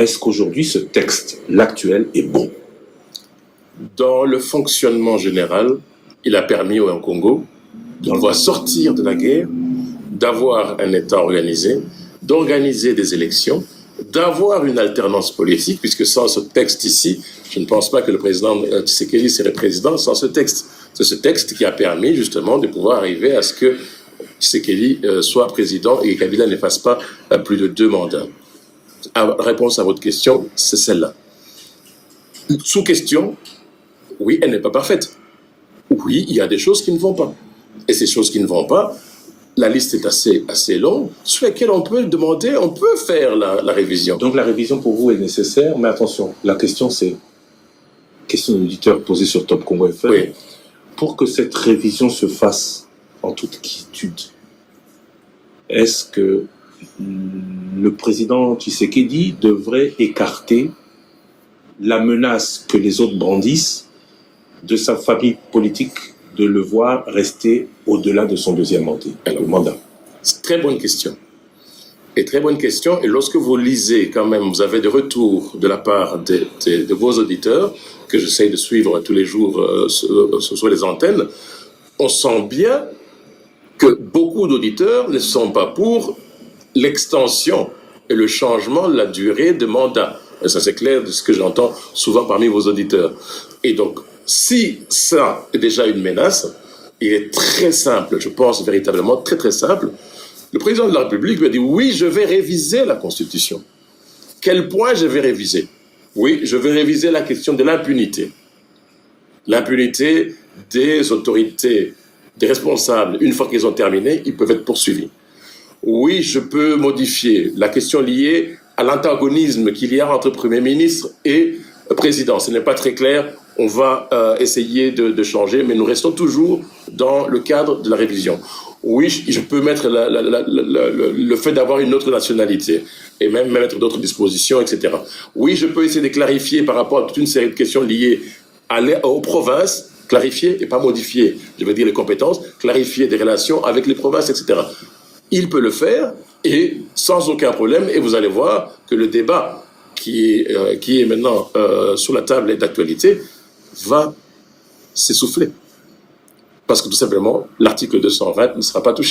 est-ce qu'aujourd'hui ce texte, l'actuel, est bon? Dans le fonctionnement général, il a permis au Congo de pouvoir sortir de la guerre, d'avoir un État organisé, d'organiser des élections, d'avoir une alternance politique, puisque sans ce texte ici, je ne pense pas que le président Tshisekedi serait président sans ce texte. C'est ce texte qui a permis justement de pouvoir arriver à ce que Tshisekedi soit président et que Kabila ne fasse pas plus de 2 mandats. La réponse à votre question, c'est celle-là. Sous question, oui, elle n'est pas parfaite. Oui, il y a des choses qui ne vont pas. Et ces choses qui ne vont pas, la liste est assez longue, sur laquelle on peut demander, on peut faire la révision. Donc la révision pour vous est nécessaire, mais attention, la question c'est, question d'auditeur posée sur Top Congo FM, Oui. Pour que cette révision se fasse en toute quiétude, est-ce que le président Tshisekedi devrait écarter la menace que les autres brandissent de sa famille politique de le voir rester au-delà de son 2e mandat? C'est très bonne question. Et très bonne question. Et lorsque vous lisez quand même, vous avez des retours de la part de vos auditeurs, que j'essaie de suivre tous les jours sur les antennes, on sent bien que beaucoup d'auditeurs ne sont pas pour l'extension et le changement de la durée de mandat. Et ça, c'est clair de ce que j'entends souvent parmi vos auditeurs. Et donc, si ça est déjà une menace, il est très simple, je pense véritablement très très simple. Le président de la République lui a dit « Oui, je vais réviser la Constitution. » Quel point je vais réviser? Oui, je vais réviser la question de l'impunité. L'impunité des autorités, des responsables, une fois qu'ils ont terminé, ils peuvent être poursuivis. Oui, je peux modifier la question liée à l'antagonisme qu'il y a entre Premier ministre et président. Ce n'est pas très clair. On va essayer de changer, mais nous restons toujours dans le cadre de la révision. Oui, je peux mettre le fait d'avoir une autre nationalité et même mettre d'autres dispositions, etc. Oui, je peux essayer de clarifier par rapport à toute une série de questions liées aux provinces, clarifier et pas modifier, je veux dire les compétences, clarifier des relations avec les provinces, etc. Il peut le faire et sans aucun problème, et vous allez voir que le débat qui est maintenant sur la table et d'actualité va s'essouffler. Parce que tout simplement, l'article 220 ne sera pas touché.